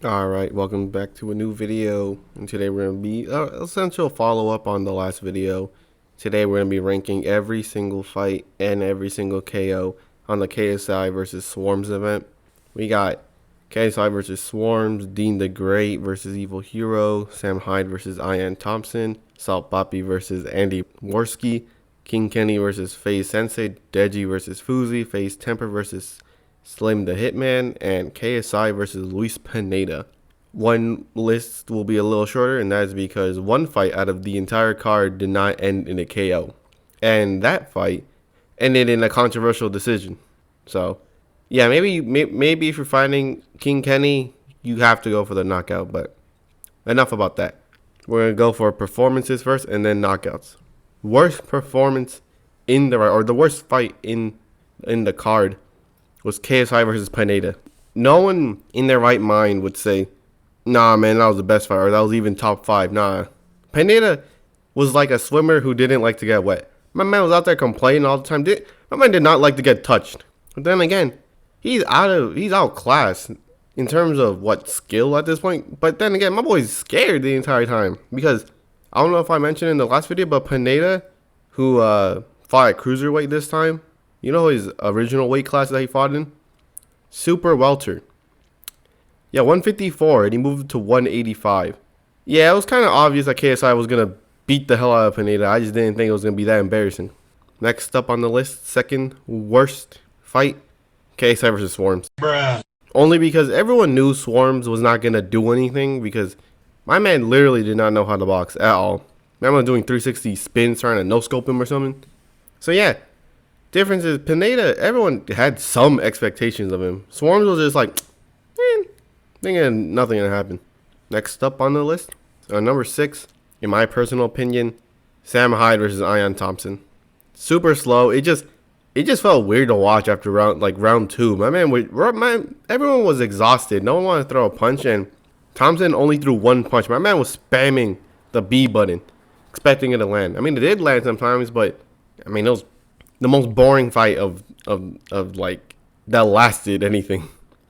Alright, welcome back to a new video, and today we're going to be essential follow-up on the last video. Today we're going to be ranking every single fight and every single KO on the KSI versus Swarmz event. We got KSI versus Swarmz, Dean the Great versus Evil Hero, Sam Hyde versus Ion Thompson, Salt Papi versus Andy Worski, King Kenny versus FaZe Sensei, Deji versus Fousey, FaZe Temper versus Slim the Hitman, and KSI versus Luis Pineda. One list will be a little shorter, and that is because one fight out of the entire card did not end in a KO. And that fight ended in a controversial decision. So, yeah, maybe if you're fighting King Kenny, you have to go for the knockout, but enough about that. We're going to go for performances first and then knockouts. Worst performance in the, or the worst fight in the card was KSI versus Pineda. No one in their right mind would say, nah, man, that was the best fight, or that was even top 5. Nah. Pineda was like a swimmer who didn't like to get wet. My man was out there complaining all the time. My man did not like to get touched. But then again, he's outclassed in terms of what skill at this point. But then again, my boy's scared the entire time. Because, I don't know if I mentioned in the last video, but Pineda, who fought at cruiserweight this time, you know his original weight class that he fought in? Super welter. Yeah, 154, and he moved to 185. Yeah, it was kind of obvious that KSI was going to beat the hell out of Pineda. I just didn't think it was going to be that embarrassing. Next up on the list, second worst fight, KSI versus Swarmz. Bruh. Only because everyone knew Swarmz was not going to do anything, because my man literally did not know how to box at all. Man was doing 360 spins, trying to no-scope him or something. So yeah. Difference is Pineda, everyone had some expectations of him. Swarmz was just like, thinking nothing gonna happen. Next up on the list, number 6, in my personal opinion, Sam Hyde versus Ion Thompson. Super slow. It just felt weird to watch after round 2. Everyone was exhausted. No one wanted to throw a punch, and Thompson only threw one punch. My man was spamming the B button, expecting it to land. I mean, it did land sometimes, but I mean, it was the most boring fight of like that lasted anything.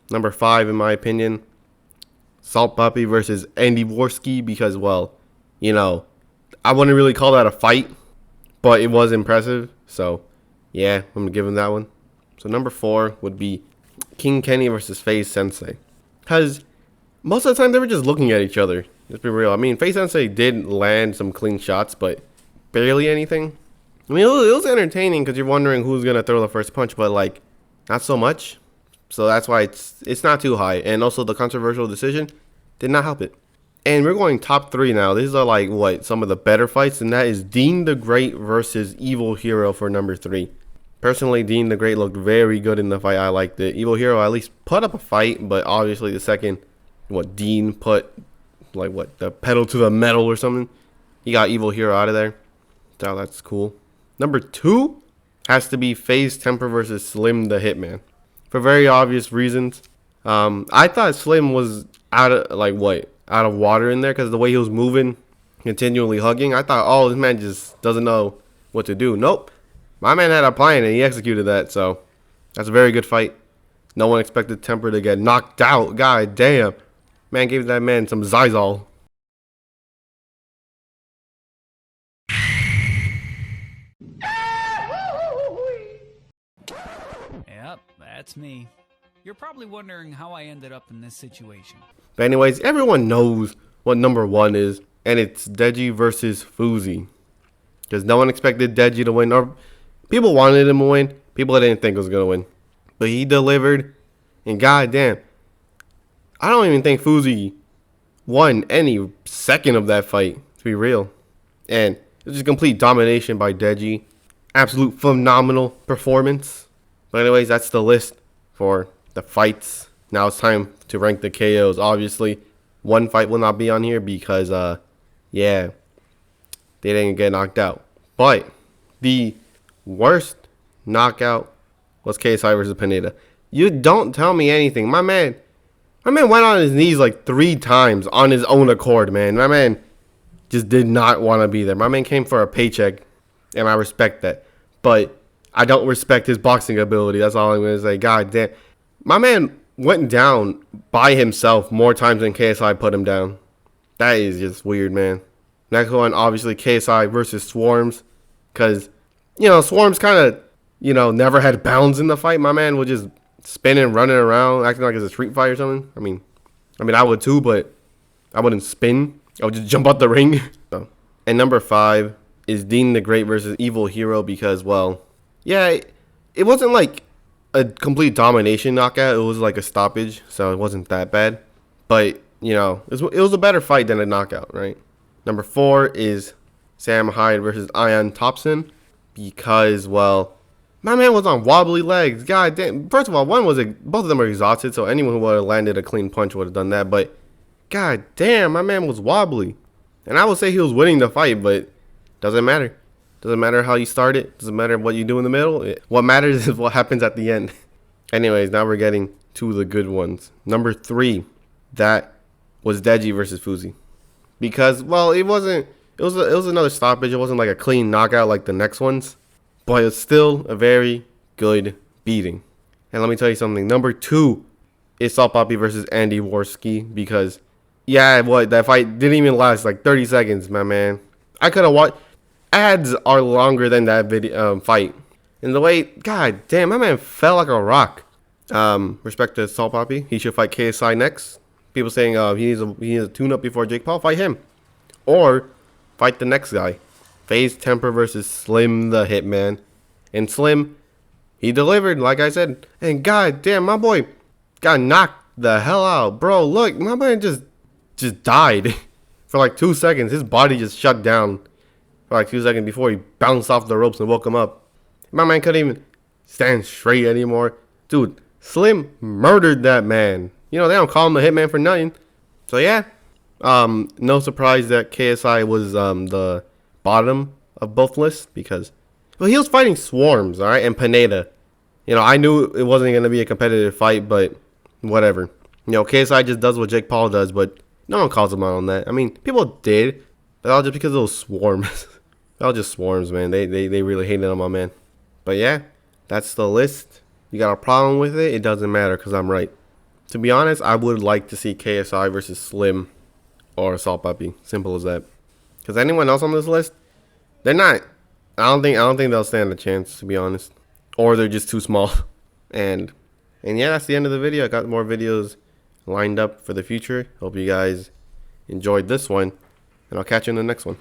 Number 5 in my opinion, Salt Papi versus Andy Worski, because, well, you know, I wouldn't really call that a fight, but it was impressive. So yeah, I'm gonna give him that one. So number 4 would be King Kenny versus FaZe Sensei, because most of the time they were just looking at each other. Let's be real. I mean, FaZe Sensei did land some clean shots, but barely anything. I mean, it was entertaining because you're wondering who's going to throw the first punch, but, like, not so much. So that's why it's not too high. And also the controversial decision did not help it. And we're going top 3 now. These are, like, what, some of the better fights, and that is Dean the Great versus Evil Hero for number 3. Personally, Dean the Great looked very good in the fight. I liked it. Evil Hero at least put up a fight, but obviously the second, Dean put, the pedal to the metal or something. He got Evil Hero out of there. So that's cool. Number 2 has to be FaZe Temper versus Slim the Hitman, for very obvious reasons. I thought Slim was out of water in there because the way he was moving, continually hugging. I thought, oh, this man just doesn't know what to do. Nope, my man had a plan and he executed that. So that's a very good fight. No one expected Temper to get knocked out. God damn, man gave that man some Zizal. Yep, that's me. You're probably wondering how I ended up in this situation. But anyways, everyone knows what number 1 is, and it's Deji versus Fousey. Because no one expected Deji to win, or people wanted him to win. People didn't think he was going to win. But he delivered, and goddamn, I don't even think Fousey won any second of that fight, to be real. And it was just complete domination by Deji. Absolute phenomenal performance. But anyways, that's the list for the fights. Now it's time to rank the KOs. Obviously, one fight will not be on here because, yeah, they didn't get knocked out. But the worst knockout was KSI versus Pineda. You don't tell me anything. My man went on his knees like 3 times on his own accord, man. My man just did not want to be there. My man came for a paycheck, and I respect that. But I don't respect his boxing ability. That's all I'm going to say. God damn. My man went down by himself more times than KSI put him down. That is just weird, man. Next one, obviously KSI versus Swarmz. Because, Swarmz kind of, never had bounds in the fight. My man was just spinning, running around, acting like it's a street fight or something. I mean, I would too, but I wouldn't spin. I would just jump out the ring. So. And number 5 is Dean the Great versus Evil Hero because, well, yeah, it wasn't like a complete domination knockout. It was like a stoppage, so it wasn't that bad. But, it was a better fight than a knockout, right? Number 4 is Sam Hyde versus Ion Thompson because, well, my man was on wobbly legs. God damn. First of all, both of them are exhausted, so anyone who would have landed a clean punch would have done that. But, god damn, my man was wobbly. And I would say he was winning the fight, but doesn't matter. Doesn't matter how you start it. Doesn't matter what you do in the middle. What matters is what happens at the end. Anyways, now we're getting to the good ones. Number 3, that was Deji versus Fousey. Because, well, it was another stoppage. It wasn't like a clean knockout like the next ones. But it's still a very good beating. And let me tell you something. Number 2 is Salt Poppy versus Andy Worski. Because, yeah, that fight didn't even last like 30 seconds, my man. I could have watched. Ads are longer than that video fight. And the way, god damn, my man fell like a rock. Respect to Salt Poppy. He should fight KSI next. People saying he needs a tune-up before Jake Paul. Fight him. Or fight the next guy. FaZe Temper versus Slim the Hitman. And Slim, he delivered, like I said. And god damn, my boy got knocked the hell out. Bro, look, my man just died for like 2 seconds. His body just shut down for like 2 seconds before he bounced off the ropes and woke him up. My man couldn't even stand straight anymore. Dude, Slim murdered that man. They don't call him the Hitman for nothing. So yeah, no surprise that KSI was the bottom of both lists because, well, he was fighting Swarmz, all right, and Pineda. I knew it wasn't going to be a competitive fight, but whatever. KSI just does what Jake Paul does, but no one calls him out on that. I mean, people did, but that was just because it was Swarmz. That was just Swarmz, man. They really hated on my man. But yeah, that's the list. You got a problem with it? It doesn't matter because I'm right. To be honest, I would like to see KSI versus Slim or Salt Puppy. Simple as that. Because anyone else on this list, they're not. I don't think they'll stand a chance, to be honest. Or they're just too small. And yeah, that's the end of the video. I got more videos lined up for the future. Hope you guys enjoyed this one. And I'll catch you in the next one.